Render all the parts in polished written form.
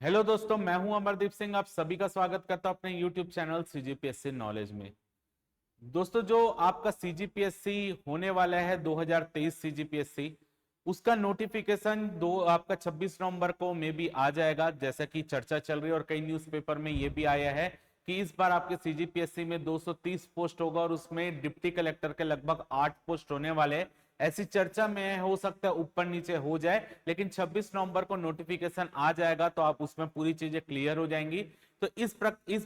Hello दोस्तों, मैं हूं अमरदीप सिंह। आप सभी का स्वागत करता हूं अपने यूट्यूब चैनल सीजीपीएससी नॉलेज में। दोस्तों, जो आपका सीजीपीएससी होने वाला है 2023 सीजीपीएससी, उसका नोटिफिकेशन दो आपका 26 नवंबर को में भी आ जाएगा, जैसा कि चर्चा चल रही है। और कई न्यूज़पेपर में ये भी आया है कि इस बार आपके सीजीपीएससी में 230 पोस्ट होगा और उसमें डिप्टी कलेक्टर के लगभग 8 पोस्ट होने वाले हैं। ऐसी चर्चा में हो सकता है ऊपर नीचे हो जाए, लेकिन 26 नवंबर को नोटिफिकेशन आ जाएगा तो आप उसमें पूरी चीजें क्लियर हो जाएंगी। तो इस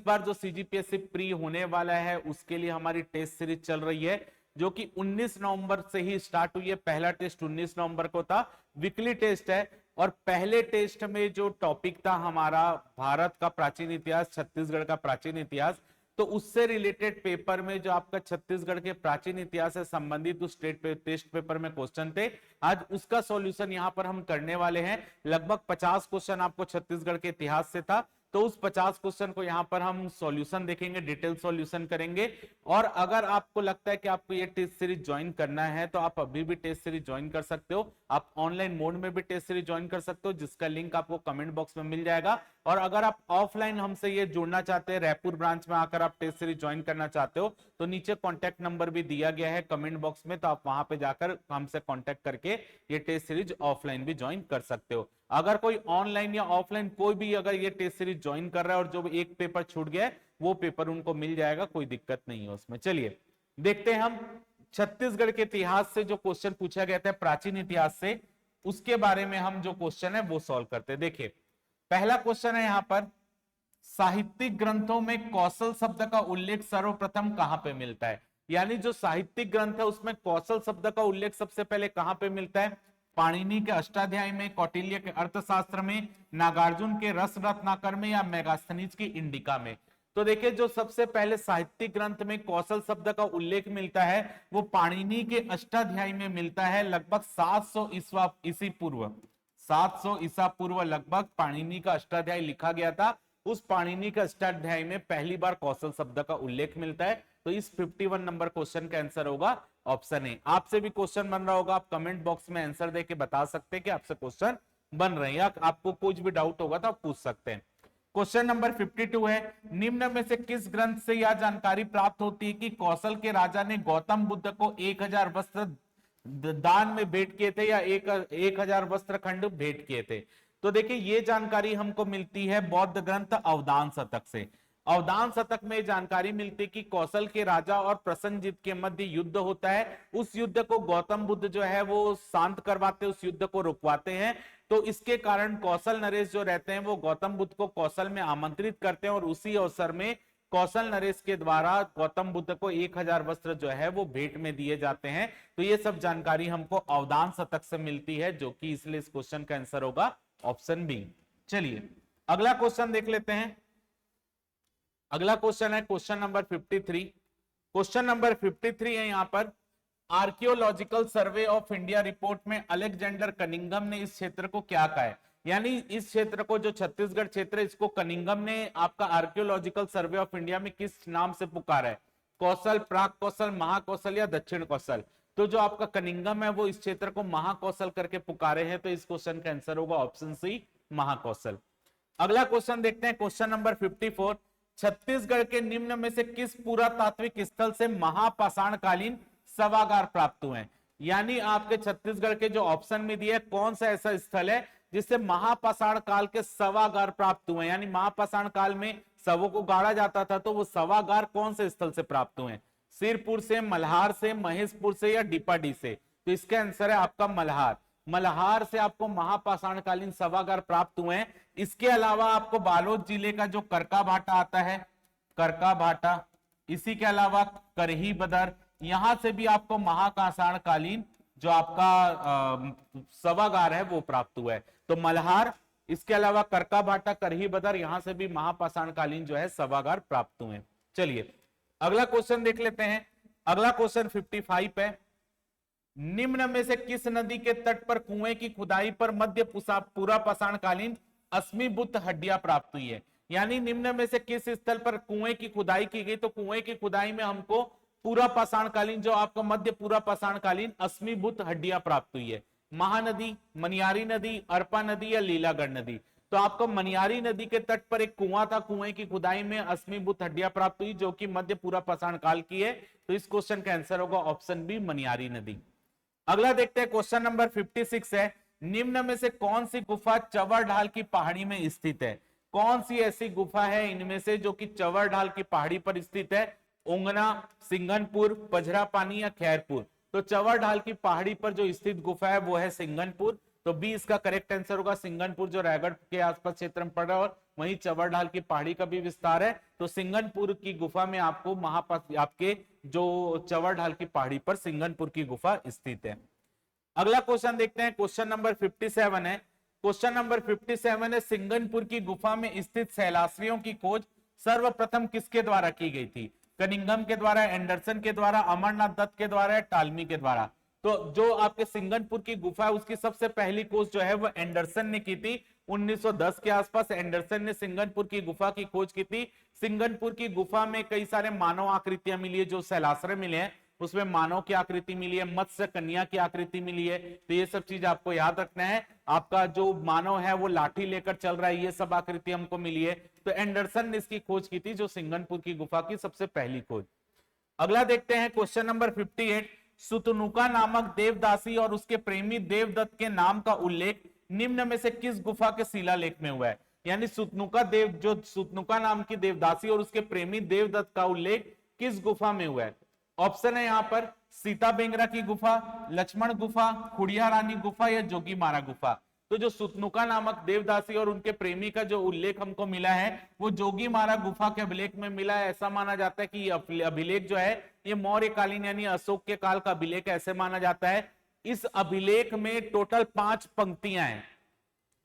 बार जो सीजीपीएससी प्री होने वाला है उसके लिए हमारी टेस्ट सीरीज चल रही है, जो कि 19 नवंबर से ही स्टार्ट हुई है। पहला टेस्ट 19 नवंबर को था, वीकली टेस्ट है। और पहले टेस्ट में जो टॉपिक था हमारा भारत का प्राचीन इतिहास, छत्तीसगढ़ का प्राचीन इतिहास, तो उससे रिलेटेड पेपर में जो आपका छत्तीसगढ़ के प्राचीन इतिहास से संबंधित उस टेस्ट पेपर में क्वेश्चन थे, आज उसका सॉल्यूशन यहां पर हम करने वाले हैं। लगभग 50 क्वेश्चन आपको छत्तीसगढ़ के इतिहास से था, तो उस 50 क्वेश्चन को यहां पर हम सॉल्यूशन देखेंगे, डिटेल सॉल्यूशन करेंगे। और अगर आपको लगता है कि आपको ये टेस्ट सीरीज ज्वाइन करना है तो आप अभी भी टेस्ट सीरीज ज्वाइन कर सकते हो। आप ऑनलाइन मोड में भी टेस्ट सीरीज ज्वाइन कर सकते हो, जिसका लिंक आपको कमेंट बॉक्स में मिल जाएगा। और अगर आप ऑफलाइन हमसे ये जुड़ना चाहते हैं, रायपुर ब्रांच में आकर आप टेस्ट सीरीज ज्वाइन करना चाहते हो, तो नीचे कॉन्टैक्ट नंबर भी दिया गया है कमेंट बॉक्स में, तो आप वहां पे जाकर हमसे कॉन्टैक्ट करके ये टेस्ट सीरीज ऑफलाइन भी ज्वाइन कर सकते हो। अगर कोई ऑनलाइन या ऑफलाइन कोई भी अगर ये टेस्ट सीरीज ज्वाइन कर रहा है और जो एक पेपर छूट गया है वो पेपर उनको मिल जाएगा, कोई दिक्कत नहीं है उसमें। चलिए देखते हैं हम छत्तीसगढ़ के इतिहास से जो क्वेश्चन पूछा गया था, प्राचीन इतिहास से, उसके बारे में हम जो क्वेश्चन है वो सॉल्व करते हैं। देखिए पहला क्वेश्चन है यहां पर, साहित्यिक ग्रंथों में कौशल शब्द का उल्लेख सर्वप्रथम कहां पे मिलता है। यानी जो साहित्यिक ग्रंथ है उसमें कौशल शब्द का उल्लेख सबसे पहले कहां पे मिलता है? पाणिनि के अष्टाध्यायी में, कौटिल्य के अर्थशास्त्र में, नागार्जुन के रस रत्नाकर में, या मेगास्थनीज की इंडिका में। तो देखिए जो सबसे पहले साहित्यिक ग्रंथ में कौशल शब्द का उल्लेख मिलता है वो पाणिनि के अष्टाध्यायी में मिलता है, लगभग 700 ईसा पूर्व। 700 ईसा पूर्व लगभग पाणिनि का अष्टाध्यायी लिखा गया था। उस पाणिनि का अष्टाध्यायी में पहली बार कौशल शब्द का उल्लेख मिलता है। तो इस 51 नंबर क्वेश्चन का आंसर होगा ऑप्शन ए। आपसे भी क्वेश्चन बन रहा होगा, आप कमेंट बॉक्स में आंसर देके बता सकते हैं कि आपसे क्वेश्चन बन रहे हैं, या आपको कुछ भी डाउट होगा तो आप पूछ सकते हैं। क्वेश्चन नंबर 52 है, निम्न में से किस ग्रंथ से यह जानकारी प्राप्त होती है कि कौशल के राजा ने गौतम बुद्ध को 1000 वस्त्र दान में भेंट किए थे, या 1000 वस्त्र खंड भेंट किए थे? तो देखिए ये जानकारी हमको मिलती है बौद्ध ग्रंथ अवदान शतक से। अवदान शतक में जानकारी मिलती है कि कौशल के राजा और प्रसन्नजीत के मध्य युद्ध होता है। उस युद्ध को गौतम बुद्ध जो है वो शांत करवाते, उस युद्ध को रुकवाते हैं। तो इसके कारण कौशल नरेश जो रहते हैं वो गौतम बुद्ध को कौशल में आमंत्रित करते हैं, और उसी अवसर में कौशल नरेश के द्वारा गौतम बुद्ध को 1000 वस्त्र जो है वो भेंट में दिए जाते हैं। तो ये सब जानकारी हमको अवदान शतक से मिलती है, जो कि इसलिए इस क्वेश्चन का आंसर होगा ऑप्शन बी। चलिए अगला क्वेश्चन देख लेते हैं। अगला क्वेश्चन है क्वेश्चन नंबर 53। क्वेश्चन नंबर 53 है यहां पर, archaeological survey of India report में अलेक्जेंडर कनिंघम ने इस क्षेत्र को क्या कहा है। यानी इस क्षेत्र को, जो छत्तीसगढ़ क्षेत्र है, इसको कनिंघम ने आपका आर्कियोलॉजिकल सर्वे ऑफ इंडिया में किस नाम से पुकारा है? कौशल, प्राक कौशल, महाकौशल, या दक्षिण कौशल? तो जो आपका कनिंघम है वो इस क्षेत्र को महाकौशल करके पुकारे हैं, तो इस क्वेश्चन का आंसर होगा ऑप्शन सी, महाकौशल। अगला क्वेश्चन देखते हैं, क्वेश्चन नंबर 54। छत्तीसगढ़ के निम्न में से किस पुरातात्विक स्थल से महापाषाणकालीन शवागार प्राप्त हुए हैं? यानी आपके छत्तीसगढ़ के जो ऑप्शन में दिए, कौन सा ऐसा स्थल है जिससे महापाषाण काल के शवागार प्राप्त हुए हैं? यानी महापाषाण काल में शवों को गाड़ा जाता था, तो वो शवागार कौन से स्थल से प्राप्त हुए हैं? सिरपुर से, मल्हार से, महेशपुर से, या डिपाडी से? तो इसका आंसर है आपका मल्हार। मल्हार से आपको महापाषाणकालीन शवागार प्राप्त हुए हैं। इसके अलावा आपको बालोद जिले का जो करका भाटा आता है, करका भाटा, इसी के अलावा करही बदर, यहां से भी आपको महापाषाणकालीन जो आपका शवागार है वो प्राप्त हुआ है। तो मल्हार, इसके अलावा करका भाटा, करही बदर, यहां से भी महापाषाणकालीन जो है शवागार प्राप्त हुए हैं। चलिए अगला क्वेश्चन देख लेते हैं। अगला क्वेश्चन 55 है, निम्न में से किस नदी के तट पर कुएं की खुदाई पर मध्य पूरा पाषाणकालीन अश्मीभूत हड्डियां प्राप्त हुई है? यानी निम्न में से किस स्थल पर कुएं की खुदाई की गई? तो कुएं की खुदाई में हमको पूरा पाषाणकालीन, जो आपका मध्य पूरा पाषाणकालीन अश्मीभूत हड्डियां प्राप्त हुई है। महानदी, मनियारी नदी, अरपा नदी, या लीलागढ़ नदी? तो आपको मनियारी नदी के तट पर एक कुआं था, कुएं की खुदाई में अश्मीभूत हड्डियां प्राप्त हुई जो कि मध्य पूरा पाषाण काल की है। तो इस क्वेश्चन का आंसर होगा ऑप्शन बी, मनियारी नदी। अगला देखते हैं, क्वेश्चन नंबर 56 है, निम्न में से कौन सी गुफा चवर ढाल की पहाड़ी में स्थित है? कौन सी ऐसी गुफा है इनमें से जो कि चवर ढाल की पहाड़ी पर स्थित है? ओंगना, सिंघनपुर, पजरा पानी या खैरपुर? तो चवर ढाल की पहाड़ी पर जो स्थित गुफा है वो है सिंघनपुर। तो बी इसका करेक्ट आंसर होगा, सिंघनपुर जो रायगढ़ के आसपास क्षेत्र में पड़ रहा है और वहीं चवर ढाल की पहाड़ी का भी विस्तार है। तो सिंघनपुर की गुफा में आपको आपके जो चवर ढाल की पहाड़ी पर सिंघनपुर की गुफा स्थित है। अगला क्वेश्चन देखते हैं, क्वेश्चन नंबर 57 है। क्वेश्चन नंबर 57 है, सिंघनपुर की गुफा में स्थित शैलाश्रियों की खोज सर्वप्रथम किसके द्वारा की गई थी? कनिंघम के द्वारा, एंडरसन के द्वारा, अमरनाथ दत्त के द्वारा या टालमी के द्वारा? तो जो आपके सिंघनपुर की गुफा है उसकी सबसे पहली खोज जो है वो एंडरसन ने की थी। 1910 के आसपास एंडरसन ने सिंघनपुर की गुफा की खोज की थी। सिंघनपुर की गुफा में कई सारे मानव आकृतियां मिली है, जो शैलाश्रय मिले हैं उसमें मानव की आकृति मिली है, मत्स्य कन्या की आकृति मिली है। तो ये सब चीज आपको याद रखना है। आपका जो मानव है वो लाठी लेकर चल रहा है, ये सब आकृति हमको मिली है। तो एंडरसन ने इसकी खोज की थी, जो सिंघनपुर की गुफा की सबसे पहली खोज। अगला देखते हैं, क्वेश्चन नंबर 58, सुतनुका नामक देवदासी और उसके प्रेमी देवदत्त के नाम का उल्लेख निम्न में से किस गुफा के शिलालेख में हुआ है? यानी सुतनुका नाम की देवदासी और उसके प्रेमी देवदत्त का उल्लेख किस गुफा में हुआ है? ऑप्शन है यहां पर सीता बेंगरा की गुफा, लक्ष्मण गुफा, खुड़िया रानी गुफा या जोगी मारा गुफा? तो जो सुतनुका नामक देवदासी और उनके प्रेमी का जो उल्लेख हमको मिला है वो जोगी मारा गुफा के अभिलेख में मिला है। ऐसा माना जाता है कि ये अभिलेख जो है ये मौर्य कालीन यानी अशोक के काल का अभिलेख ऐसे माना जाता है। इस अभिलेख में टोटल 5 पंक्तियां हैं,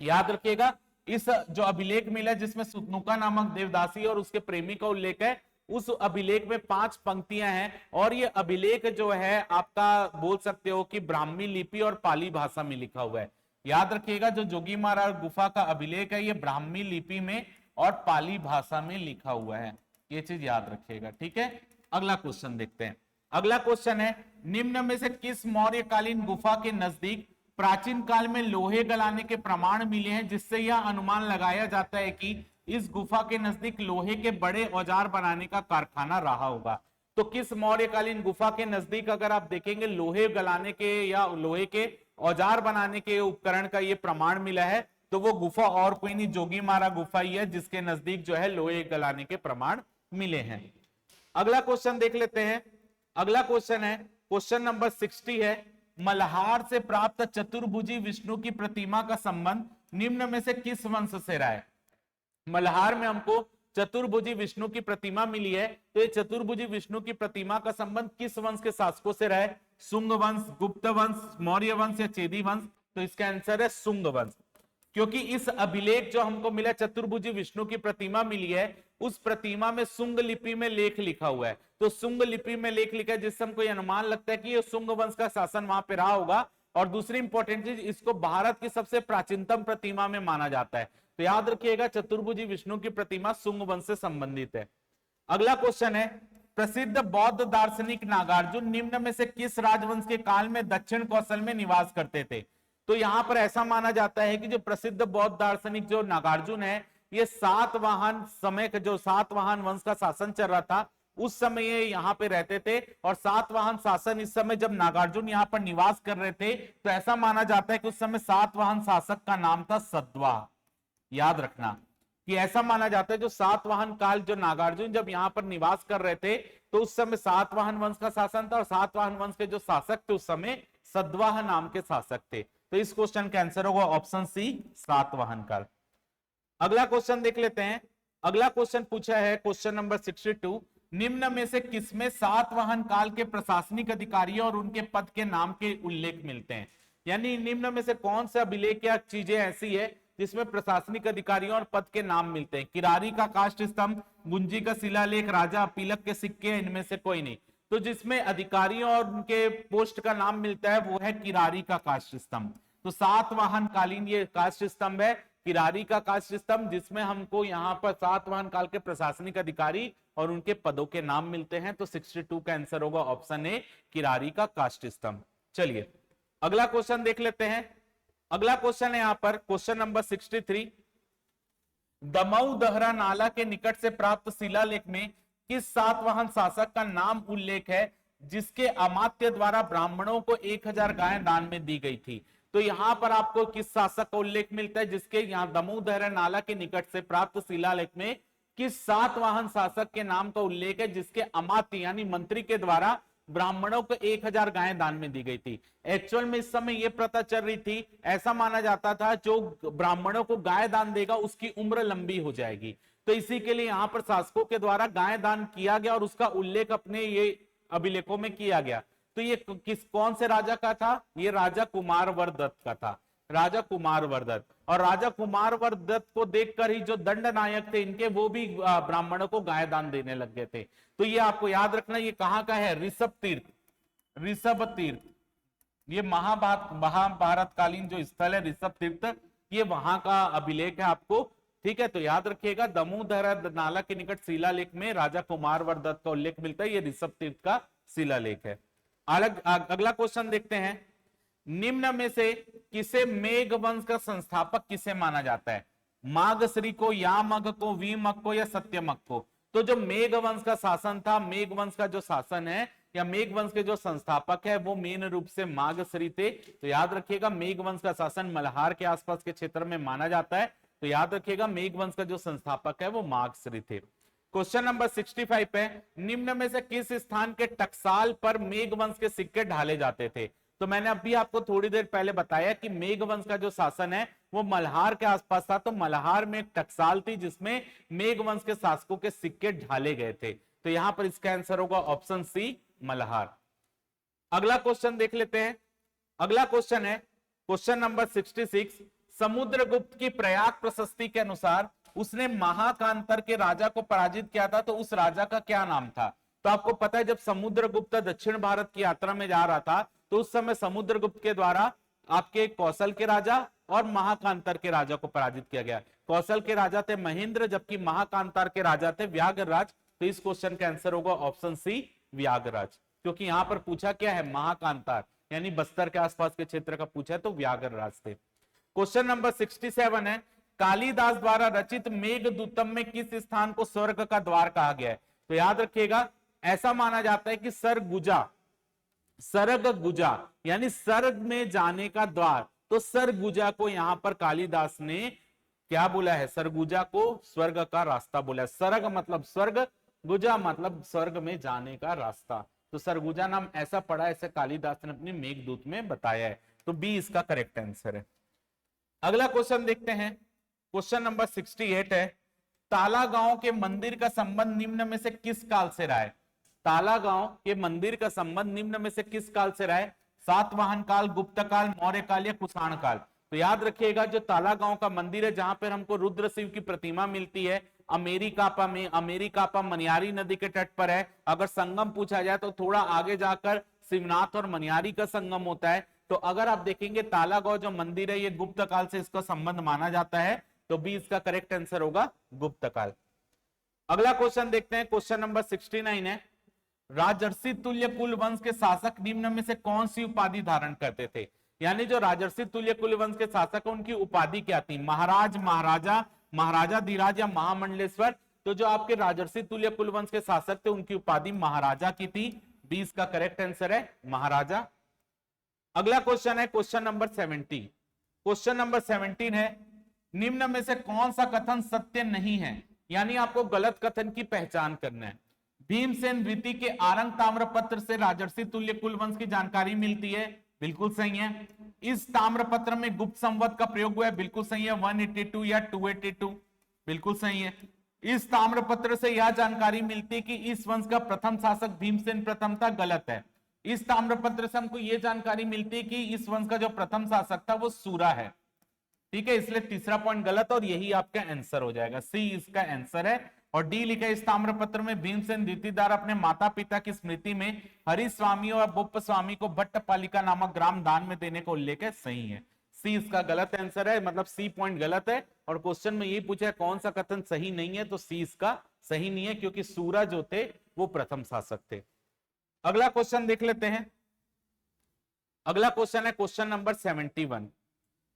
याद रखिएगा। इस जो अभिलेख मिला जिसमें सुतनुका नामक देवदासी और उसके प्रेमी का उल्लेख है, उस अभिलेख में 5 पंक्तियां हैं और ये अभिलेख जो है आपका बोल सकते हो कि ब्राह्मी लिपि और पाली भाषा में लिखा हुआ है। याद रखिएगा, जो जोगीमारा गुफा का अभिलेख है ये ब्राह्मी लिपि में और पाली भाषा में लिखा हुआ है, ये चीज याद रखिएगा, ठीक है। अगला क्वेश्चन देखते हैं। अगला क्वेश्चन है, निम्न में से किस मौर्यकालीन गुफा के नजदीक प्राचीन काल में लोहे गलाने के प्रमाण मिले हैं जिससे यह अनुमान लगाया जाता है कि इस गुफा के नजदीक लोहे के बड़े औजार बनाने का कारखाना रहा होगा? तो किस मौर्यकालीन गुफा के नजदीक अगर आप देखेंगे लोहे गलाने के या लोहे के औजार बनाने के उपकरण का ये प्रमाण मिला है, तो वो गुफा और कोई नहीं, जोगीमारा गुफा ही है जिसके नजदीक जो है लोहे गलाने के प्रमाण मिले हैं। अगला क्वेश्चन देख लेते हैं। अगला क्वेश्चन है, क्वेश्चन नंबर 60 है, मल्हार से प्राप्त चतुर्भुजी विष्णु की प्रतिमा का संबंध निम्न में से किस वंश से रहा है? मल्हार में हमको चतुर्भुजी विष्णु की प्रतिमा मिली है, तो ये चतुर्भुजी विष्णु की प्रतिमा का संबंध किस वंश के शासकों से रहा है? शुंग वंश, गुप्त वंश, मौर्य वंश या चेदी वंश? तो इसका आंसर है शुंग वंश, क्योंकि इस अभिलेख जो हमको मिला चतुर्भुजी विष्णु की प्रतिमा मिली है उस प्रतिमा में शुंग लिपि में लेख लिखा हुआ है। तो शुंग लिपि में लेख लिखा है जिससे हमको अनुमान लगता है कि ये शुंग वंश का शासन वहां पे रहा होगा। और दूसरी इंपॉर्टेंट चीज, इसको भारत की सबसे प्राचीनतम प्रतिमा में माना जाता है। तो याद रखिएगा, चतुर्भुजी विष्णु की प्रतिमा शुंग वंश से संबंधित है। अगला क्वेश्चन है, प्रसिद्ध बौद्ध दार्शनिक नागार्जुन निम्न में से किस राजवंश के काल में दक्षिण कौशल में निवास करते थे? तो यहां पर ऐसा माना जाता है कि जो प्रसिद्ध बौद्ध दार्शनिक जो नागार्जुन है ये सातवाहन समय का जो सातवाहन वंश का शासन चल रहा था उस समय ये यहाँ पे रहते थे। और सातवाहन शासन इस समय जब नागार्जुन यहाँ पर निवास कर रहे थे तो ऐसा माना जाता है कि उस समय सातवाहन शासक का नाम था सद्वाह। याद रखना कि ऐसा माना जाता है जो सातवाहन काल जो नागार्जुन जब यहाँ पर निवास कर रहे थे तो उस समय सातवाहन वंश का शासन था और सातवाहन वंश के जो शासक थे उस समय सद्वाह नाम के शासक थे। तो इस क्वेश्चन का आंसर होगा ऑप्शन सी, सातवाहन काल। अगला क्वेश्चन देख लेते हैं। अगला क्वेश्चन पूछा है क्वेश्चन नंबर 62, निम्न में से किसमें सातवाहन काल के प्रशासनिक अधिकारियों और उनके पद के नाम के उल्लेख मिलते हैं? यानी निम्न में से कौन सा अभिलेख या चीजें ऐसी है जिसमें प्रशासनिक अधिकारियों और पद के नाम मिलते हैं? किरारी का काष्ठ स्तंभ, गुंजी का शिलालेख, राजा अपीलक के सिक्के, इनमें से कोई नहीं। तो जिसमें अधिकारियों और उनके पोस्ट का नाम मिलता है वो है किरारी का काष्ठ स्तंभ। तो सातवाहन कालीन ये काष्ठ स्तंभ है, किरारी का काष्ठ स्तंभ, जिसमें हमको यहाँ पर सातवाहन काल के प्रशासनिक अधिकारी और उनके पदों के नाम मिलते हैं। तो 62 का आंसर होगा ऑप्शन ए, किरारी का काष्ठ स्तंभ। चलिए अगला क्वेश्चन देख लेते हैं। अगला क्वेश्चन है यहाँ पर क्वेश्चन नंबर 63, दमऊ दहरा नाला के निकट से प्राप्त शिलालेख में किस सातवाहन शासक का नाम उल्लेख है जिसके अमात्य द्वारा ब्राह्मणों को 1000 गायें दान में दी गई थी? तो यहां पर आपको किस शासक का उल्लेख मिलता है जिसके यहाँ दमऊ दहरा नाला के निकट से प्राप्त शिलालेख में किस सातवाहन शासक के नाम का उल्लेख है जिसके अमात्य यानी मंत्री के द्वारा ब्राह्मणों को 1000 गायें दान में दी गई थी? एक्चुअल में इस समय यह प्रथा चल रही थी, ऐसा माना जाता था जो ब्राह्मणों को गाय दान देगा उसकी उम्र लंबी हो जाएगी, तो इसी के लिए यहां पर शासकों के द्वारा गाय दान किया गया और उसका उल्लेख अपने ये अभिलेखों में किया गया। तो ये कौन से राजा का था? ये राजा कुमारवर्धन का था, राजा कुमारवर्धन। और राजा कुमारवर्धन को देखकर ही जो दंड नायक थे इनके, वो भी ब्राह्मणों को गाय दान देने लग गए थे। तो ये आपको याद रखना, ये कहां का है? ऋषभ तीर्थ, ऋषभ तीर्थ, ये महाभारत कालीन जो स्थल है ऋषभ तीर्थ, ये वहां का अभिलेख है आपको, ठीक है? तो याद रखिएगा, दमू दहरा नाला के निकट शिलालेख में राजा कुमारवर्धन का उल्लेख मिलता है, ये ऋषभ तीर्थ का शिलालेख है। अगला क्वेश्चन देखते हैं, निम्न में से किसे मेघ वंश का संस्थापक किसे माना जाता है? मागश्री को, यामग को, वीमग को या सत्यमग को? तो जो मेघ वंश का शासन था, मेघ वंश का जो शासन है या मेघ वंश के जो संस्थापक है वो मेन रूप से मागश्री थे। तो याद रखिएगा, मेघ वंश का शासन मल्हार के आसपास के क्षेत्र में माना जाता है, तो याद रखिएगा मेघ वंश का जो संस्थापक है वो मागश्री थे। क्वेश्चन नंबर 65 पे, निम्न में से किस स्थान के टकसाल पर मेघ वंश के सिक्के ढाले जाते थे? तो मैंने अभी आपको थोड़ी देर पहले बताया कि मेघ वंश का जो शासन है वो मल्हार के आसपास था, तो मल्हार में एक टकसाल थी जिसमें मेघ वंश के शासकों के सिक्के ढाले गए थे। तो यहां पर इसका आंसर होगा ऑप्शन सी, मल्हार। अगला क्वेश्चन देख लेते हैं। अगला क्वेश्चन है क्वेश्चन नंबर 66, समुद्रगुप्त की प्रयाग प्रशस्ति के अनुसार उसने महाकांतर के राजा को पराजित किया था, तो उस राजा का क्या नाम था? तो आपको पता है जब समुद्रगुप्त दक्षिण भारत की यात्रा में जा रहा था तो उस समय समुद्रगुप्त के द्वारा आपके कौशल के राजा और महाकांतर के राजा को पराजित किया गया। कौशल के राजा थे महेंद्र, जबकि महाकांतर के राजा थे व्याघ्रराज। तो इस क्वेश्चन का आंसर होगा ऑप्शन सी, व्याघ्रराज, क्योंकि यहां पर पूछा क्या है? महाकांतार, यानी बस्तर के आसपास के क्षेत्र का पूछा तो व्याघ्रराज थे। क्वेश्चन नंबर 67 है, कालिदास द्वारा रचित मेघदूतम में किस स्थान को स्वर्ग का द्वार कहा गया है? तो याद रखिएगा, ऐसा माना जाता है कि सरगुजा यानी स्वर्ग में जाने का द्वार, तो सरगुजा को यहां पर कालिदास ने क्या बोला है? सरगुजा को स्वर्ग का रास्ता बोला है। सरग मतलब स्वर्ग, गुजा मतलब स्वर्ग में जाने का रास्ता, तो सरगुजा नाम ऐसा पड़ा, ऐसे कालिदास ने अपने मेघदूत में बताया है। तो बी इसका करेक्ट आंसर है। अगला क्वेश्चन देखते हैं, क्वेश्चन नंबर 68 है, ताला गांव के मंदिर का संबंध निम्न में से किस काल से रहा है? ताला गांव के मंदिर का संबंध निम्न में से किस काल से रहा है? सातवाहन काल, गुप्त काल, मौर्य काल या कुषाण काल? तो याद रखिएगा, जो ताला गांव का मंदिर है जहां पर हमको रुद्र शिव की प्रतिमा मिलती है, अमेरिकापा मनियारी नदी के तट पर है। अगर संगम पूछा जाए तो थोड़ा आगे जाकर शिवनाथ और मनियारी का संगम होता है। तो अगर आप देखेंगे ताला गांव जो मंदिर है ये गुप्त काल से इसका संबंध माना जाता है, तो बी इसका करेक्ट आंसर होगा, गुप्त काल। अगला क्वेश्चन देखते हैं, क्वेश्चन नंबर 69 है, राजर्षि तुल्य कुल वंश के शासक निम्न में से कौन सी उपाधि धारण करते थे? यानी जो राजर्षि तुल्य कुल वंश के शासक उनकी उपाधि क्या थी? महाराज, महाराजा, महाराजा धीराज या महामंडलेश्वर? तो जो आपके राजर्षि तुल्य कुल वंश के शासक थे उनकी उपाधि महाराजा की थी। 20 का करेक्ट आंसर है महाराजा। अगला क्वेश्चन है क्वेश्चन नंबर 70। क्वेश्चन नंबर 17 है, निम्न में से कौन सा कथन सत्य नहीं है? यानी आपको गलत कथन की पहचान करना है। भीमसेन द्वितीय के आरंग ताम्रपत्र से राजर्षि तुल्य कुल वंश की जानकारी मिलती है, बिल्कुल सही है। इस ताम्रपत्र में गुप्त संवत का प्रयोग हुआ है, बिल्कुल सही है। 182 या 282, बिल्कुल सही है। इस ताम्रपत्र से यह जानकारी मिलती है कि इस वंश का प्रथम शासक भीमसेन प्रथम था, गलत है। इस ताम्रपत्र से हमको यह जानकारी मिलती है कि इस वंश का जो प्रथम शासक था वो सूरा है, ठीक है, इसलिए तीसरा पॉइंट गलत और यही आपका आंसर हो जाएगा, सी इसका आंसर है। और डी लिखा है, इस ताम्रपत्र में भीमसेन द्वितीय द्वारा अपने माता पिता की स्मृति में हरि स्वामी और बुप्प स्वामी को भट्टपालिका नामक ग्राम दान में देने का उल्लेख है, सही है। सी इसका गलत आंसर है, मतलब सी पॉइंट गलत है। और क्वेश्चन में यही पूछा है कौन सा कथन सही नहीं है, तो सी इसका सही नहीं है, क्योंकि सूरा जो थे वो प्रथम शासक थे। अगला क्वेश्चन देख लेते हैं। अगला क्वेश्चन है क्वेश्चन नंबर 71।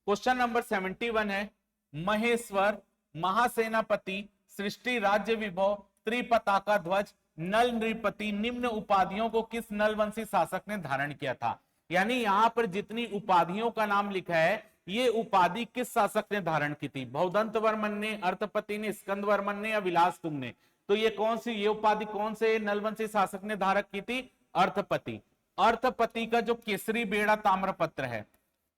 क्वेश्चन नंबर 71 है, महेश्वर महासेनापति, सृष्टि, राज्य विभव, त्रिपताका ध्वज, नल नृपति, निम्न उपाधियों को किस नलवंशी शासक ने धारण किया था? यानी यहां पर जितनी उपाधियों का नाम लिखा है, ये उपाधि किस शासक ने धारण की थी? भवदंत वर्मन ने, अर्थपति ने, स्कंद वर्मन ने या विलास तुंग ने? तो ये कौन सी, ये उपाधि कौन से नलवंशी शासक ने धारण की थी? अर्थपति। अर्थपति का जो केसरी बेड़ा ताम्रपत्र है,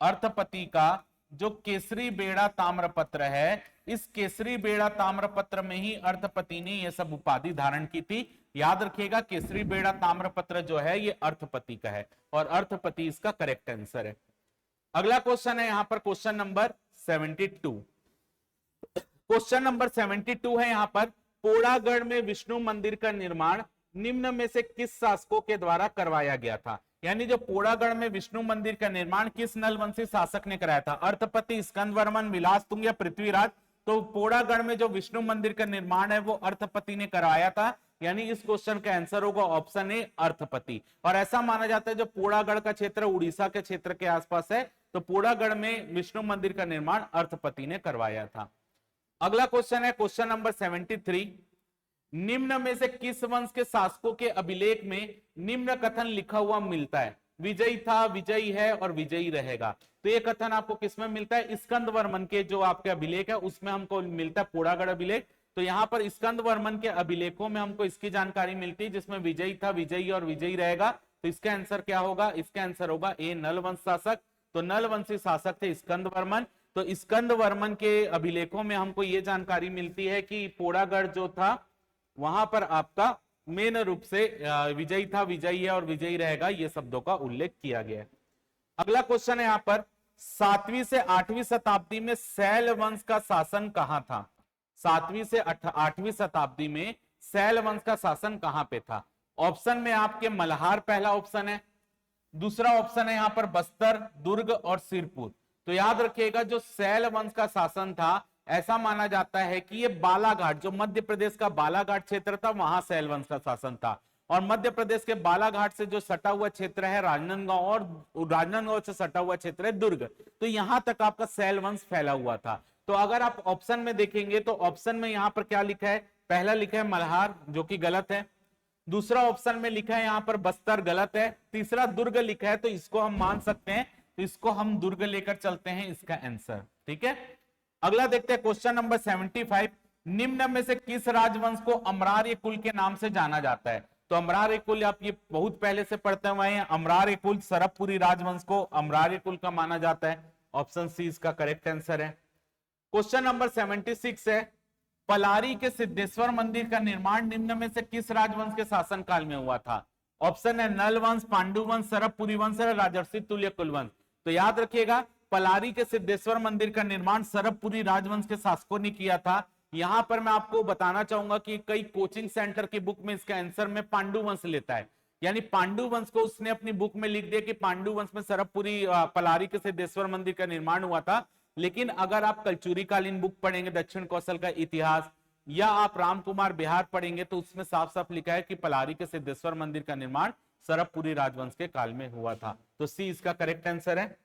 अर्थपति का जो केसरी बेड़ा ताम्रपत्र है, इस केसरी बेड़ा ताम्रपत्र में ही अर्थपति ने यह सब उपाधि धारण की थी। याद रखिएगा, केसरी बेड़ा ताम्रपत्र जो है ये अर्थपति का है और अर्थपति इसका करेक्ट आंसर है। अगला क्वेश्चन है यहां पर क्वेश्चन नंबर 72। क्वेश्चन नंबर 72 है यहां पर, पोड़ागढ़ में विष्णु मंदिर का निर्माण निम्न में से किस शासकों के द्वारा करवाया गया था? यानी जो पोड़ागढ़ में विष्णु मंदिर का निर्माण किस नलवंशी शासक ने कराया था? अर्थपति, स्कंद वर्मन, विलास तुंग या पृथ्वीराज? तो पोड़ागढ़ में जो विष्णु मंदिर का निर्माण है वो अर्थपति ने करवाया था, यानी इस क्वेश्चन का आंसर होगा ऑप्शन ए, अर्थपति। और ऐसा माना जाता है जो पोड़ागढ़ का क्षेत्र उड़ीसा के क्षेत्र के आसपास है, तो पोड़ागढ़ में विष्णु मंदिर का निर्माण अर्थपति ने करवाया था। अगला क्वेश्चन है क्वेश्चन नंबर 73। निम्न में से किस वंश के शासकों के अभिलेख में निम्न कथन लिखा हुआ मिलता है? विजयी था, विजयी है और विजयी रहेगा। तो ये कथन आपको किसमें मिलता है? स्कंद वर्मन के जो आपके अभिलेख है उसमें हमको मिलता है, पोड़ागढ़ अभिलेख। तो यहाँ पर स्कंद वर्मन के अभिलेखों में हमको इसकी जानकारी मिलती है, जिसमें विजयी था, विजयी और विजयी रहेगा। तो इसका आंसर क्या होगा? इसका आंसर होगा ए, नलवंश शासक। तो नलवंशी शासक थे स्कंद वर्मन। तो स्कंद वर्मन के अभिलेखों में हमको ये जानकारी मिलती है कि पोड़ागढ़ जो था वहां पर आपका मेन रूप से विजयी था, विजयी है और विजयी रहेगा, ये शब्दों का उल्लेख किया गया है। अगला क्वेश्चन है यहाँ पर, 7वीं से 8वीं शताब्दी में सैल वंश का शासन कहां था? 7वीं से 8वीं शताब्दी में सैल वंश का शासन कहां पे था? ऑप्शन में आपके मल्हार पहला ऑप्शन है, दूसरा ऑप्शन है यहाँ पर बस्तर, दुर्ग और सिरपुर। तो याद रखिएगा, जो सैल वंश का शासन था, ऐसा माना जाता है कि ये बालाघाट, जो मध्य प्रदेश का बालाघाट क्षेत्र था, वहां सैल वंश का शासन था। और मध्य प्रदेश के बालाघाट से जो सटा हुआ क्षेत्र है राजनांदगांव, और राजनांदगांव से सटा हुआ क्षेत्र है दुर्ग, तो यहां तक आपका सैल वंश फैला हुआ था। तो अगर आप ऑप्शन में देखेंगे तो ऑप्शन में यहाँ पर क्या लिखा है? पहला लिखा है मल्हार, जो कि गलत है। दूसरा ऑप्शन में लिखा है यहाँ पर बस्तर, गलत है। तीसरा दुर्ग लिखा है, तो इसको हम मान सकते हैं, तो इसको हम दुर्ग लेकर चलते हैं इसका आंसर। ठीक है, अगला देखते हैं क्वेश्चन नंबर 75। निम्न में से किस राजवंश को अमरार्य कुल के नाम से जाना जाता है? तो अमरार्य कुल आप ये बहुत पहले से पढ़ते हुए हैं, अमरार्य कुल सरबपुरी राजवंश को अमरार्य कुल का माना जाता है। ऑप्शन सी इसका करेक्ट आंसर है। क्वेश्चन नंबर 76 है, पलारी के सिद्धेश्वर मंदिर का निर्माण निम्न में से किस राजवंश के शासनकाल में हुआ था? ऑप्शन है नल वंश, पांडु वंश, सरबपुरी वंश या राजर्षि तुल्य कुल वंश। तो याद रखिएगा, पलारी के सिद्धेश्वर मंदिर का निर्माण सरबपुरी राजवंश के शासकों ने किया था। यहां पर मैं आपको बताना चाहूंगा कि कई कोचिंग सेंटर की बुक में इसका आंसर में पांडु वंश लेता है, यानी पांडु वंश को उसने अपनी बुक में लिख दिया कि पांडु वंश में सरबपुरी पलारी के सिद्धेश्वर मंदिर का निर्माण हुआ था। लेकिन अगर आप कलचुरी कालीन बुक पढ़ेंगे, दक्षिण कौशल का इतिहास, या आप रामकुमार बिहार पढ़ेंगे, तो उसमें साफ साफ लिखा है कि पलारी के सिद्धेश्वर मंदिर का निर्माण सरबपुरी राजवंश के काल में हुआ था। तो सी इसका करेक्ट आंसर है।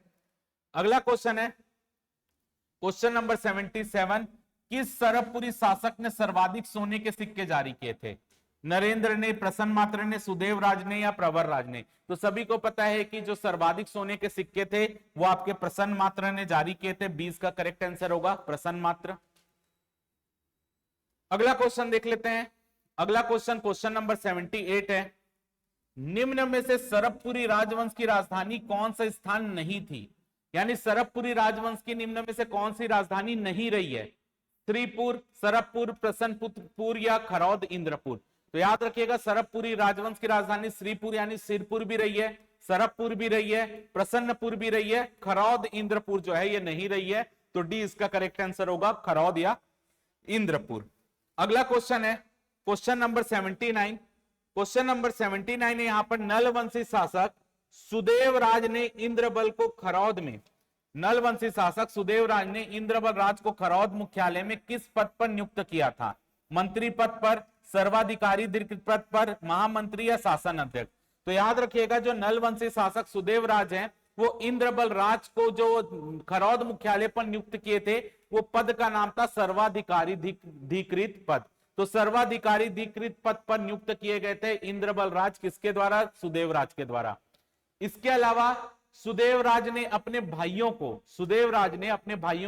अगला क्वेश्चन है क्वेश्चन नंबर 77। किस सरबपुरी शासक ने सर्वाधिक सोने के सिक्के जारी किए थे? नरेंद्र ने, प्रसन्न मात्र ने, सुदेव राज ने या प्रवर राज ने? तो सभी को पता है कि जो सर्वाधिक सोने के सिक्के थे वो आपके प्रसन्न मात्र ने जारी किए थे। 20 का करेक्ट आंसर होगा प्रसन्न मात्र। अगला क्वेश्चन देख लेते हैं। अगला क्वेश्चन क्वेश्चन नंबर 78 है, निम्न में से सरबपुरी राजवंश की राजधानी कौन सा स्थान नहीं थी? यानी सरबपुरी राजवंश की निम्न में से कौन सी राजधानी नहीं रही है? श्रीपुर, सरबपुर, प्रसन्नपुर या खरौद इंद्रपुर? तो याद रखिएगा, सरबपुरी राजवंश की राजधानी श्रीपुर यानी सिरपुर भी रही है, सरबपुर भी रही है, प्रसन्नपुर भी रही है, खरौद इंद्रपुर जो है ये नहीं रही है। तो डी इसका करेक्ट आंसर होगा, खरौद या इंद्रपुर। अगला क्वेश्चन है क्वेश्चन नंबर 79। क्वेश्चन नंबर 79 है, यहां पर नलवंशी शासक सुदेव राज ने इंद्रबल को खरौद में, नलवंशी शासक सुदेव राज ने इंद्रबल राज को खरौद मुख्यालय में किस पद पर नियुक्त किया था? मंत्री पद पर, सर्वाधिकारी पद पर, महामंत्री या शासन अध्यक्ष? तो याद रखिएगा, जो नलवंशी शासक सुदेव राज हैं वो इंद्रबल राज को जो खरौद मुख्यालय पर नियुक्त किए थे, वो पद का नाम था सर्वाधिकारी धिकृत पद। तो सर्वाधिकारी धिकृत पद पर नियुक्त किए गए थे इंद्रबल राज, किसके द्वारा? सुदेव राज के द्वारा। इसके अलावा सुदेव राज ने अपने भाइयों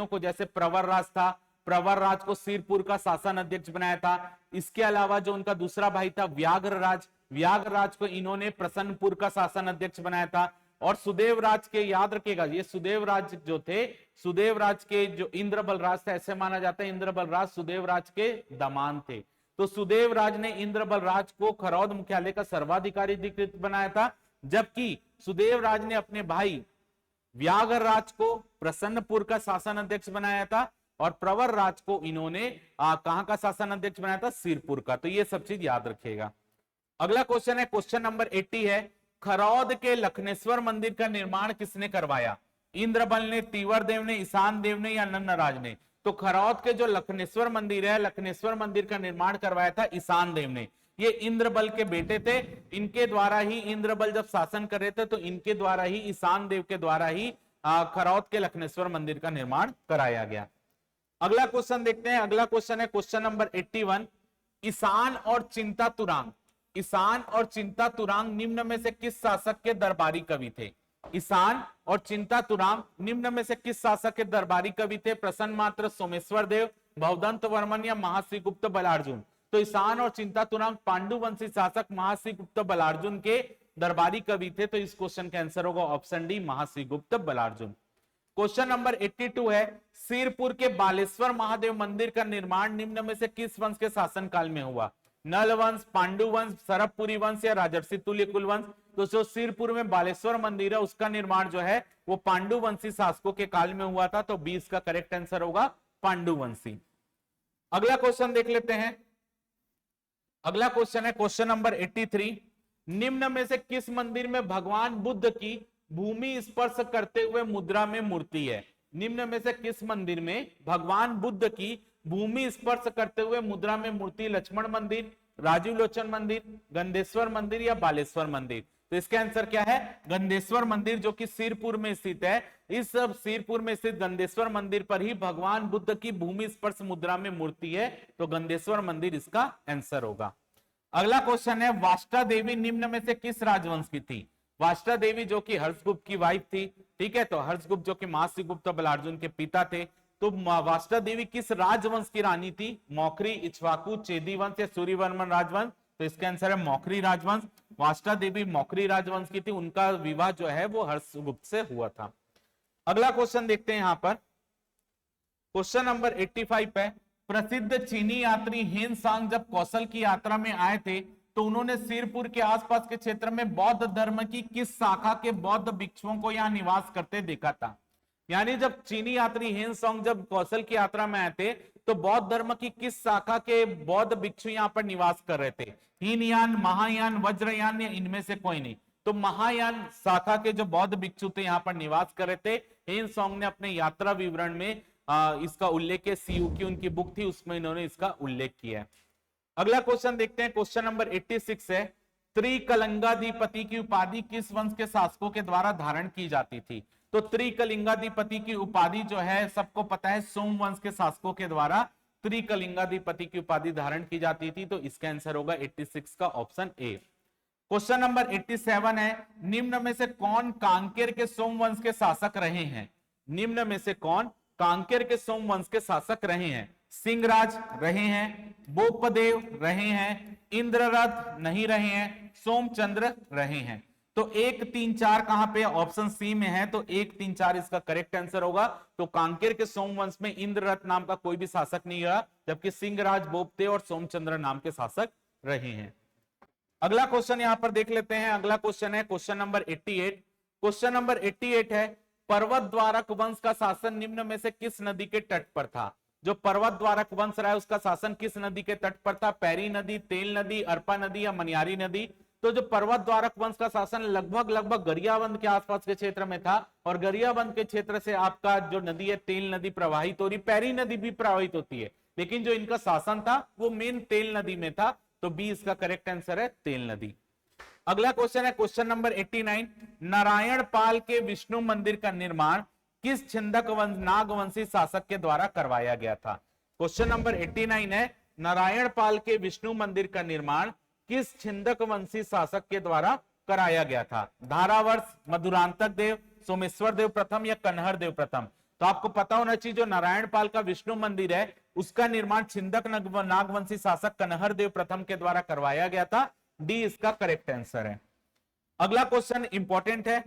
को जैसे प्रवर राज था, प्रवर राज को सिरपुर का शासन अध्यक्ष बनाया था। इसके अलावा जो उनका दूसरा भाई था व्याघ्र राज को इन्होंने प्रसन्नपुर का शासन अध्यक्ष बनाया था। और सुदेव राज के, याद रखिएगा, ये सुदेव राज जो थे, सुदेव राज के जो इंद्रबल राज था, ऐसे माना जाता है इंद्रबल राज सुदेव राज के दामाद थे। तो सुदेव राज ने इंद्रबल राज को खरौद मुख्यालय का सर्वाधिकारी अधिकृत बनाया था, जबकि सुदेव राज ने अपने भाई व्याघ्र राज को प्रसन्नपुर का शासन अध्यक्ष बनाया था, और प्रवर राज को इन्होंने कहां का शासन अध्यक्ष बनाया था? सिरपुर का। तो ये सब चीज याद रखिएगा। अगला क्वेश्चन है, क्वेश्चन नंबर 80 है, खरौद के लखनेश्वर मंदिर का निर्माण किसने करवाया? इंद्रबल ने, तीवर देव ने, ईशान देव ने या नन्नराज ने? तो खरौद के जो लखनेश्वर मंदिर है, लखनेश्वर मंदिर का निर्माण करवाया था ईशान देव ने। ये इंद्रबल के बेटे थे, इनके द्वारा ही, इंद्रबल जब शासन कर रहे थे तो इनके द्वारा ही, ईशान देव के द्वारा ही खरौद के लखनेश्वर मंदिर का निर्माण कराया गया। अगला क्वेश्चन देखते हैं। अगला क्वेश्चन है क्वेश्चन नंबर 81, ईशान और चिंता तुरांग, ईशान और चिंता तुरांग निम्न में से किस शासक के दरबारी कवि थे? ईशान और चिंता तुरांग निम्न में से किस शासक के दरबारी कवि थे? प्रसन्न मात्र, सोमेश्वर देव, भवदंत वर्मन या महाश्री गुप्त बलार्जुन? तो ईशान और चिंता तुरांग पांडुवंशी शासक महाश्री गुप्त बलार्जुन के दरबारी कवि थे। तो इस क्वेश्चन का आंसर होगा ऑप्शन डी, महाश्री गुप्त बलार्जुन। क्वेश्चन नंबर 82 है, सिरपुर के बालेश्वर महादेव मंदिर का निर्माण निम्न में से किस वंश के शासनकाल में हुआ? नल वंश, पांडु वंश, सरबपुरी वंश या राजर्षि तुल्यकुल वंश? तो जो सिरपुर में बालेश्वर मंदिर है उसका निर्माण जो है वो पांडुवंशी शासकों के काल में हुआ था। तो 20 का करेक्ट आंसर होगा पांडुवंशी। अगला क्वेश्चन देख लेते हैं। अगला क्वेश्चन है क्वेश्चन नंबर 83, निम्न में से किस मंदिर में भगवान बुद्ध की भूमि स्पर्श करते हुए मुद्रा में मूर्ति है? निम्न में से किस मंदिर में भगवान बुद्ध की भूमि स्पर्श करते हुए मुद्रा में मूर्ति? लक्ष्मण मंदिर, राजीव लोचन मंदिर, गंधेश्वर मंदिर या बालेश्वर मंदिर? तो इसका आंसर क्या है? गंधेश्वर मंदिर, जो कि सिरपुर में स्थित है। इस सिरपुर में स्थित गंधेश्वर मंदिर पर ही भगवान बुद्ध की भूमि स्पर्श मुद्रा में मूर्ति है। तो गंधेश्वर मंदिर इसका आंसर होगा। अगला क्वेश्चन है, वाष्टा देवी निम्न में से किस राजवंश की थी? वाष्टा देवी जो कि हर्षगुप्त की वाइफ थी, ठीक है। तो हर्षगुप्त जो कि महाश्री गुप्त बलार्जुन के पिता थे। तो वाष्टा देवी किस राजवंश की रानी थी? मौखरी, इक्ष्वाकु, चेदी वंश या सूर्यवर्मन राजवंश? तो इसका आंसर है मौखरी राजवंश। वाष्टा देवी मौखरी राजवंश की थी, उनका विवाह जो है वो हर्षगुप्त से हुआ था। अगला क्वेश्चन देखते हैं यहां पर, क्वेश्चन नंबर 85 है, प्रसिद्ध चीनी यात्री हेन सांग जब कौशल की यात्रा में आए थे तो उन्होंने सिरपुर के आसपास के क्षेत्र में बौद्ध धर्म की किस शाखा के बौद्ध भिक्षुओं को यहाँ निवास करते देखा था? यानी जब चीनी यात्री हेन सांग जब कौशल की यात्रा में आए थे तो बौद्ध धर्म की किस शाखा के बौद्ध भिक्षु यहाँ पर निवास कर रहे थे? हीनयान, महायान, वज्रयान या इनमें से कोई नहीं? तो महायान शाखा के जो बौद्ध भिक्षु थे यहाँ पर निवास कर रहे थे। हेन सांग ने अपने यात्रा विवरण में इसका उल्लेख है, सीयू की उनकी बुक थी उसमें इन्होंने इसका उल्लेख किया है। अगला क्वेश्चन देखते हैं, क्वेश्चन नंबर 86 है, त्रिकलिंगाधिपति की उपाधि किस वंश के शासकों के द्वारा धारण की जाती थी? तो त्रिकलिंगाधिपति की उपाधि जो है सबको पता है, सोम वंश के शासकों के द्वारा त्रिकलिंगाधिपति की उपाधि धारण की जाती थी। तो इसका आंसर होगा 86 का ऑप्शन ए। क्वेश्चन नंबर 87 है, निम्न में से कौन कांकेर के सोम वंश के शासक रहे हैं? निम्न में से कौन कांकेर के सोम वंश के शासक रहे हैं? सिंहराज रहे हैं, बोपदेव रहे हैं, इंद्ररथ नहीं रहे हैं, सोमचंद्र रहे हैं। तो 1, 3, 4 कहां पे? ऑप्शन सी में है। तो 1, 3, 4 इसका करेक्ट आंसर होगा। तो कांकेर के सोमवंश में इंद्ररथ नाम का कोई भी शासक नहीं रहा, जबकि सिंहराज, बोपदेव और सोमचंद्र नाम के शासक रहे हैं। अगला क्वेश्चन यहां पर देख लेते हैं। अगला क्वेश्चन है क्वेश्चन नंबर 88। क्वेश्चन नंबर 88 है, पर्वत द्वारक वंश का शासन निम्न में से किस नदी के तट पर था? जो पर्वत द्वारक वंश रहा है उसका शासन किस नदी के तट पर था? पैरी नदी, तेल नदी, अरपा नदी या मनियारी नदी? तो जो पर्वत द्वारक वंश का शासन लगभग गरियाबंद के आसपास के क्षेत्र में था, और गरियाबंद के क्षेत्र से आपका जो नदी है तेल नदी प्रवाहित हो रही, पैरी नदी भी प्रवाहित होती है, लेकिन जो इनका शासन था वो मेन तेल नदी में था। तो बी इसका करेक्ट आंसर है, तेल नदी। अगला क्वेश्चन है क्वेश्चन नंबर 89, नारायण पाल के विष्णु मंदिर का निर्माण किस छिंदक नागवंशी शासक के द्वारा करवाया गया था? क्वेश्चन नंबर 89 है, नारायण पाल के विष्णु मंदिर का निर्माण किस छिंदक वंशी शासक के द्वारा कराया गया था? धारावर्ष, मधुरांतक देव, सोमेश्वर देव प्रथम या कन्हर देव प्रथम? तो आपको पता होना चाहिए जो नारायण पाल का विष्णु मंदिर है उसका निर्माण छिंदक नागवंशी शासक कन्हर देव प्रथम के द्वारा करवाया गया था। डी इसका करेक्ट आंसर है। अगला क्वेश्चन इंपॉर्टेंट है,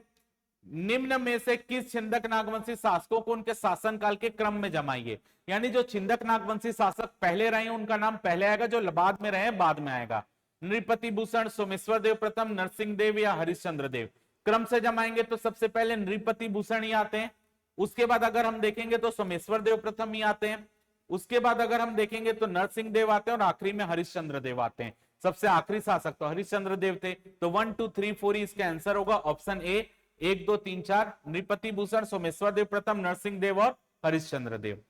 निम्न में से किस छिंदक नागवंशी शासकों को उनके शासनकाल के क्रम में जमाइए? यानी जो छिंदक नागवंशी शासक पहले रहे उनका नाम पहले आएगा, जो बाद में रहे बाद में आएगा। नृपति भूषण, सोमेश्वर देव प्रथम, नरसिंह देव या हरिश्चंद्र देव? क्रम से जमाएंगे तो सबसे पहले नृपति भूषण ही आते हैं, उसके बाद अगर हम देखेंगे तो सोमेश्वर देव प्रथम ही आते हैं, उसके बाद अगर हम देखेंगे तो नरसिंह देव आते हैं और आखिरी में हरिश्चंद्र देव आते हैं। सबसे आखिरी शासक तो हरिश्चंद्र देव थे। तो 1 2 3 4 इसका आंसर होगा ऑप्शन ए, 1 2 3 4, नृपति भूषण, सोमेश्वर देव प्रथम, नरसिंह देव और हरिश्चंद्र देव।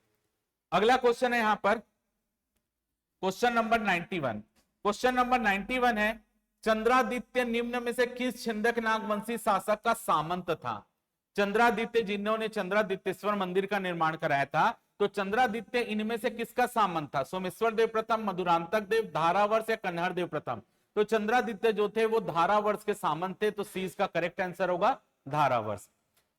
अगला क्वेश्चन है यहां पर क्वेश्चन नंबर 91। क्वेश्चन नंबर 91 है, चंद्रादित्य निम्न में से किस छिंदक नागवंशी शासक का सामंत था? चंद्रादित्य जिन्होंने चंद्रादित्येश्वर मंदिर का निर्माण कराया था, तो चंद्रादित्य इनमें से किसका सामंत था? सोमेश्वर देव प्रथम, मधुरांतक देव, धारावर्ष या कन्हर देव प्रथम? तो चंद्रादित्य जो थे वो धारावर्ष के सामंत थे, तो सी इसका करेक्ट आंसर होगा धारावर्ष।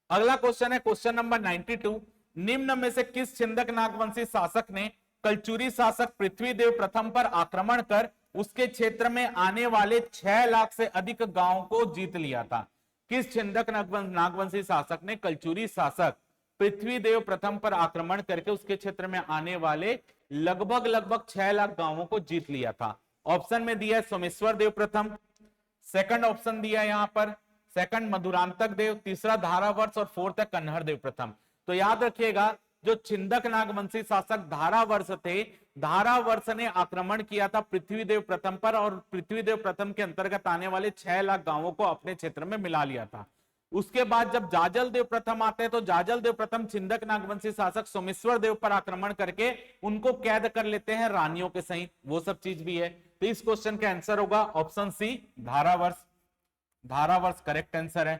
अगला क्वेश्चन है क्वेश्चन नंबर 92, निम्न में से किस छिंदक नागवंशी शासक ने कलचुरी शासक पृथ्वीदेव प्रथम पर आक्रमण कर उसके क्षेत्र में आने वाले 6 लाख से अधिक गांवों को जीत लिया था? किस छिंदक नागवंशी शासक ने कलचुरी शासक पृथ्वीदेव प्रथम पर आक्रमण करके उसके क्षेत्र में आने वाले लगभग 6 लाख गांवों को जीत लिया था? ऑप्शन में दिया है सोमेश्वर देव प्रथम, सेकंड ऑप्शन दिया है यहां पर सेकंड मधुरांतक देव, तीसरा धारावर्ष और फोर्थ है कन्हर देव प्रथम। तो याद रखिएगा जो छिंदक नागवंशी शासक धारावर्ष थे, धारावर्ष ने आक्रमण किया था पृथ्वीदेव प्रथम पर और पृथ्वीदेव प्रथम के अंतर्गत आने वाले 6 लाख गांवों को अपने क्षेत्र में मिला लिया था। उसके बाद जब जाजल देव प्रथम आते हैं तो जाजल देव प्रथम छिंदक नागवंशी शासक सोमेश्वर देव पर आक्रमण करके उनको कैद कर लेते हैं रानियों के सहित, वो सब चीज भी है। तो इस क्वेश्चन का आंसर होगा ऑप्शन सी धारावर्ष। धारावर्ष करेक्ट आंसर है।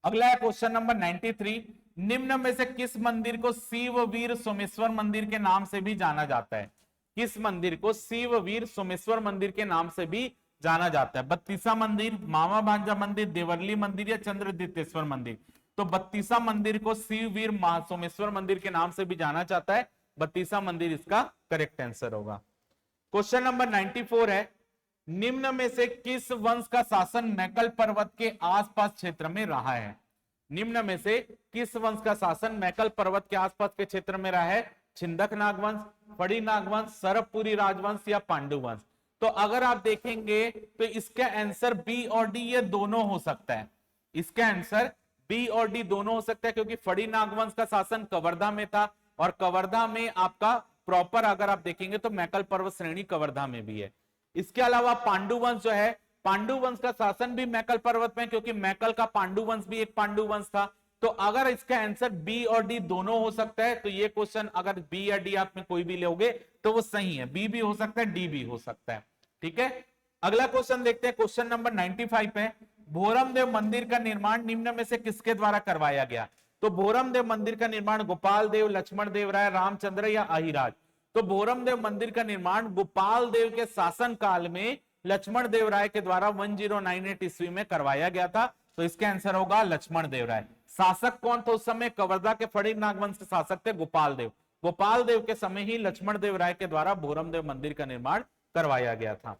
अगला है क्वेश्चन नंबर 93, निम्न में से किस मंदिर को शिववीर सोमेश्वर मंदिर के नाम से भी जाना जाता है? किस मंदिर को शिववीर सोमेश्वर मंदिर के नाम से भी जाना जाता है? बत्तीसा मंदिर, मामा भांजा मंदिर, देवर्ली मंदिर या चंद्रदित्येश्वर मंदिर? तो बत्तीसा मंदिर को शिववीर सोमेश्वर मंदिर के नाम से भी जाना जाता है, बत्तीसा मंदिर इसका करेक्ट आंसर होगा। क्वेश्चन नंबर 94 है, निम्न में से किस वंश का शासन मैकल पर्वत के आसपास क्षेत्र में रहा है? निम्न में से किस वंश का शासन मैकल पर्वत के आसपास के क्षेत्र में रहा है? छिंदक नागवंश, फड़ी नागवंश, सरबपुरी राजवंश या पांडु वंश? तो अगर आप देखेंगे तो इसका आंसर बी और डी ये दोनों हो सकता है। इसका आंसर बी और डी दोनों हो सकता है क्योंकि फड़ी नागवंश का शासन कवर्धा में था और कवर्धा में आपका प्रॉपर अगर आप देखेंगे तो मैकल पर्वत श्रेणी कवर्धा में भी है। इसके अलावा पांडु वंश जो है, पांडु वंश का शासन भी मैकल पर्वत में, क्योंकि मैकल का पांडु वंश भी एक पांडु वंश था। तो अगर इसका आंसर बी और डी दोनों हो सकता है तो ये क्वेश्चन अगर बी या डी आप में कोई भी लोगे तो वो सही है। बी भी हो सकता है, डी भी हो सकता है। ठीक है, अगला क्वेश्चन देखते हैं क्वेश्चन नंबर 95 पे, भोरम देव मंदिर का निर्माण निम्न में से किसके द्वारा करवाया गया? तो भोरम देव मंदिर का निर्माण गोपाल देव, लक्ष्मण देव राय, रामचंद्र या अहिराज? तो भोरम देव मंदिर का निर्माण गोपाल देव के शासन काल में लक्ष्मण देव राय के द्वारा 1098 ईस्वी में करवाया गया था। तो इसका आंसर होगा लक्ष्मण देव राय। शासक कौन था उस समय? कवर्धा के फड़ी नागवंश के शासक थे गोपाल देव। गोपाल देव के समय ही लक्ष्मण देव राय के द्वारा भोरम देव मंदिर का निर्माण करवाया गया था।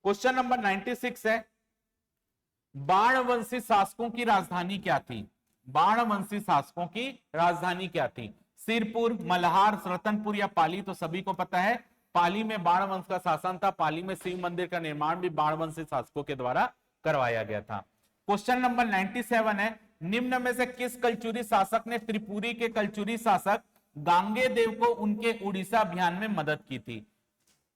क्वेश्चन नंबर 96 है, बाणवंशी शासकों की राजधानी क्या थी? बाणवंशी शासकों की राजधानी क्या थी? सिरपुर, मल्हार, रतनपुर या पाली? तो सभी को पता है पाली में बाणवंश का शासन था। पाली में शिव मंदिर का निर्माण भी बाणवंशी शासकों के द्वारा करवाया गया था। क्वेश्चन नंबर 97 है, निम्न में से किस कलचुरी शासक ने त्रिपुरी के कलचुरी शासक गांगे देव को उनके उड़ीसा अभियान में मदद की थी?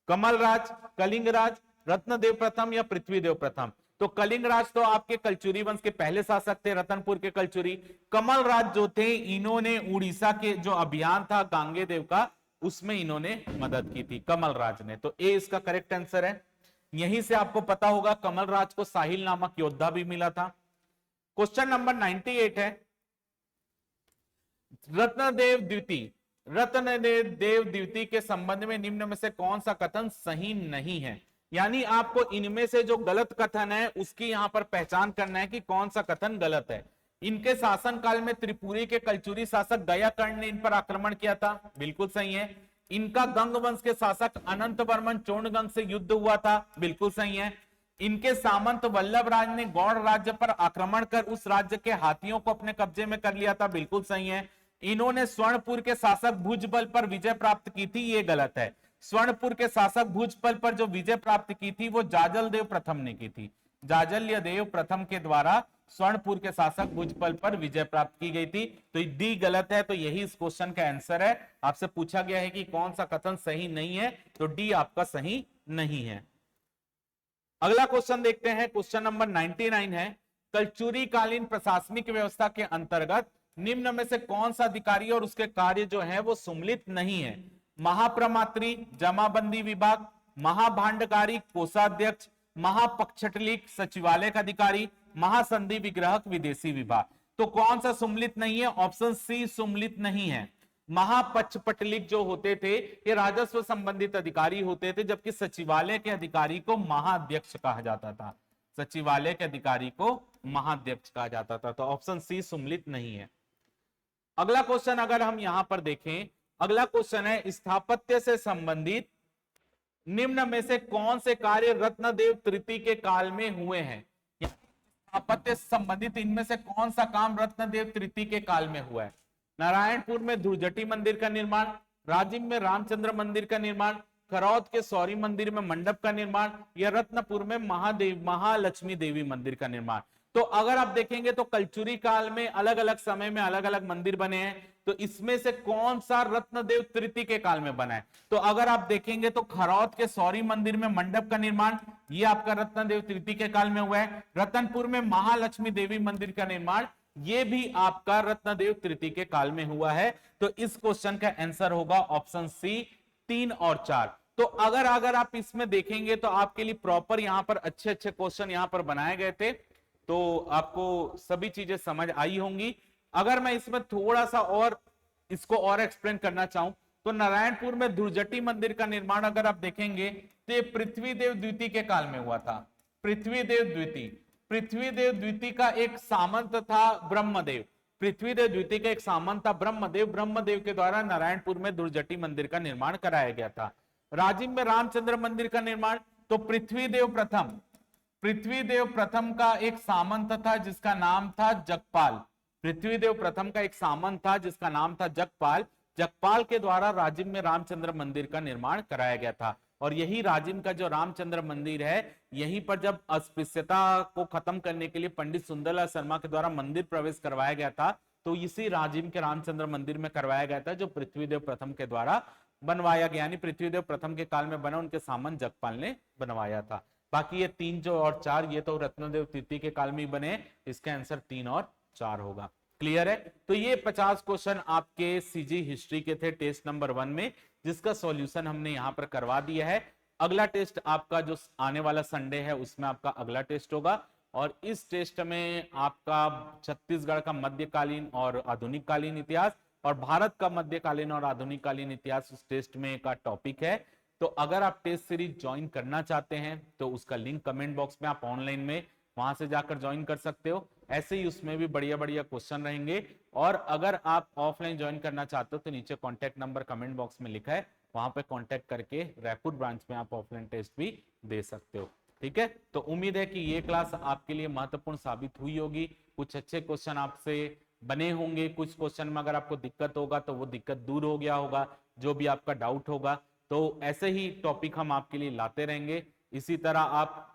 कमलराज, कलिंगराज, रत्नदेव प्रथम या पृथ्वीदेव प्रथम? तो कलिंगराज तो आपके कलचुरी वंश के पहले शासक थे, रतनपुर के कलचुरी। कमलराज जो थे इन्होंने उड़ीसा के जो अभियान था गांगे देव का उसमें इन्होंने मदद की थी, कमलराज ने। तो ए इसका करेक्ट आंसर है। यहीं से आपको पता होगा कमल राज को साहिल नामक योद्धा भी मिला था। क्वेश्चन नंबर 98 है, रत्नदेव द्वितीय के संबंध में निम्न में से कौन सा कथन सही नहीं है। यानी आपको इनमें से जो गलत कथन है उसकी यहां पर पहचान करना है कि कौन सा कथन गलत है। इनके शासनकाल में त्रिपुरी के कलचुरी शासक गयाकर्ण ने इन पर आक्रमण किया था, बिल्कुल सही है। इनका गंग वंश के शासक अनंत वर्मन चोड़गंग से युद्ध हुआ था, बिल्कुल सही है। इनके सामंत वल्लभ राज ने गौड़ राज्य पर आक्रमण कर उस राज्य के हाथियों को अपने कब्जे में कर लिया था, बिल्कुल सही है। इन्होंने स्वर्णपुर के शासक भुजबल पर विजय प्राप्त की थी, ये गलत है। स्वर्णपुर के शासक भुजबल पर जो विजय प्राप्त की थी वो जाजल देव प्रथम ने की थी। जाजल्य देव प्रथम के द्वारा स्वर्णपुर के शासक भुजबल पर विजय प्राप्त की गई थी। तो डी गलत है, तो यही इस क्वेश्चन का आंसर है। आपसे पूछा गया है कि कौन सा कथन सही नहीं है, तो डी आपका सही नहीं है। अगला क्वेश्चन देखते हैं, क्वेश्चन नंबर 99 है, कलचुरी कालीन प्रशासनिक व्यवस्था के अंतर्गत निम्न में से कौन सा अधिकारी और उसके कार्य जो है वो सम्मिलित नहीं है। महाप्रमात्री, जमाबंदी विभाग, महाभांडकारी, कोषाध्यक्ष, महापक्षटलिक, सचिवालय का अधिकारी, महासंधि विग्रहक, विदेशी विभाग। तो कौन सा सम्मिलित नहीं है? ऑप्शन सी सम्मिलित नहीं है। महापक्षपटलिक जो होते थे ये राजस्व संबंधित अधिकारी होते थे, जबकि सचिवालय के अधिकारी को महाअध्यक्ष कहा जाता था। सचिवालय के अधिकारी को महाअध्यक्ष कहा जाता था। तो ऑप्शन सी सम्मिलित नहीं है। अगला क्वेश्चन अगर हम यहां पर देखें, अगला क्वेश्चन है, स्थापत्य से संबंधित निम्न में से कौन से कार्य रत्नदेव तृतीय के काल में हुए हैं। स्थापत्य से संबंधित इनमें से कौन सा काम रत्नदेव तृतीय के काल में हुआ है। नारायणपुर में ध्रुजटी मंदिर का निर्माण, राजिम में रामचंद्र मंदिर का निर्माण, खरौद के सौरी मंदिर में मंडप का निर्माण, या रत्नपुर में महालक्ष्मी देवी मंदिर का निर्माण। तो अगर आप देखेंगे तो कलचुरी काल में अलग अलग समय में अलग अलग मंदिर बने हैं, तो इसमें से कौन सा रत्नदेव तृतीय के काल में बना है। तो अगर आप देखेंगे तो खरौद के सौरी मंदिर में मंडप का निर्माण, ये आपका रत्नदेव तृतीय के काल में हुआ है। रतनपुर में महालक्ष्मी देवी मंदिर का निर्माण, ये भी आपका रत्नदेव तृतीय के काल में हुआ है। तो इस क्वेश्चन का आंसर होगा ऑप्शन सी 3 और 4। तो अगर आप इसमें देखेंगे तो आपके लिए प्रॉपर यहां पर अच्छे अच्छे क्वेश्चन यहां पर बनाए गए थे, तो आपको सभी चीजें समझ आई होंगी। अगर मैं इसमें थोड़ा सा और इसको और एक्सप्लेन करना चाहूं तो नारायणपुर में ध्रुजटी मंदिर का निर्माण अगर आप देखेंगे तो ये पृथ्वीदेव द्वितीय के काल में हुआ था। पृथ्वीदेव द्वितीय का एक सामंत था ब्रह्मदेव। पृथ्वीदेव द्वितीय का एक सामंत था ब्रह्मदेव के द्वारा नारायणपुर में ध्रुजटी मंदिर का निर्माण कराया गया था। राजिम में रामचंद्र मंदिर का निर्माण, तो पृथ्वीदेव प्रथम का एक सामंत था जिसका नाम था जगपाल। पृथ्वीदेव प्रथम का एक सामंत था जिसका नाम था जगपाल के द्वारा राजिम में रामचंद्र मंदिर का निर्माण कराया गया था। और यही राजिम का जो रामचंद्र मंदिर है, यहीं पर जब अस्पृश्यता को खत्म करने के लिए पंडित सुंदरलाल शर्मा के द्वारा मंदिर प्रवेश करवाया गया था, तो इसी राजिम के रामचंद्र मंदिर में करवाया गया था, जो पृथ्वीदेव प्रथम के द्वारा बनवाया गया। यानी पृथ्वीदेव प्रथम के काल में बना, उनके सामंत जगपाल ने बनवाया था। बाकी ये 3 जो और 4 ये तो रत्नदेव तृतीय के काल में ही बने, इसका आंसर 3 और 4 होगा। क्लियर है? तो ये 50 क्वेश्चन आपके सीजी हिस्ट्री के थे टेस्ट नंबर 1 में, जिसका सॉल्यूशन हमने यहां पर करवा दिया है। अगला टेस्ट आपका जो आने वाला संडे है उसमें आपका अगला टेस्ट होगा, और इस टेस्ट में आपका छत्तीसगढ़ का मध्यकालीन और आधुनिक कालीन इतिहास और भारत का मध्यकालीन और आधुनिक कालीन इतिहास उस टेस्ट में का टॉपिक है। तो अगर आप टेस्ट सीरीज ज्वाइन करना चाहते हैं तो उसका लिंक कमेंट बॉक्स में आप ऑनलाइन में वहां से जाकर ज्वाइन कर सकते हो। ऐसे ही उसमें भी बढ़िया बढ़िया क्वेश्चन रहेंगे। और अगर आप ऑफलाइन ज्वाइन करना चाहते हो तो नीचे कॉन्टैक्ट नंबर कमेंट बॉक्स में लिखा है, वहां पे कॉन्टैक्ट करके रायपुर ब्रांच में आप ऑफलाइन टेस्ट भी दे सकते हो। ठीक है, तो उम्मीद है कि ये क्लास आपके लिए महत्वपूर्ण साबित हुई होगी। कुछ अच्छे क्वेश्चन आपसे बने होंगे, कुछ क्वेश्चन में अगर आपको दिक्कत होगा तो वो दिक्कत दूर हो गया होगा, जो भी आपका डाउट होगा। तो ऐसे ही टॉपिक हम आपके लिए लाते रहेंगे। इसी तरह आप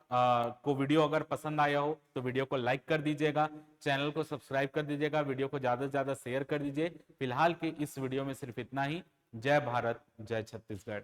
को वीडियो अगर पसंद आया हो तो वीडियो को लाइक कर दीजिएगा, चैनल को सब्सक्राइब कर दीजिएगा, वीडियो को ज्यादा से ज्यादा शेयर कर दीजिए। फिलहाल के इस वीडियो में सिर्फ इतना ही। जय भारत, जय छत्तीसगढ़।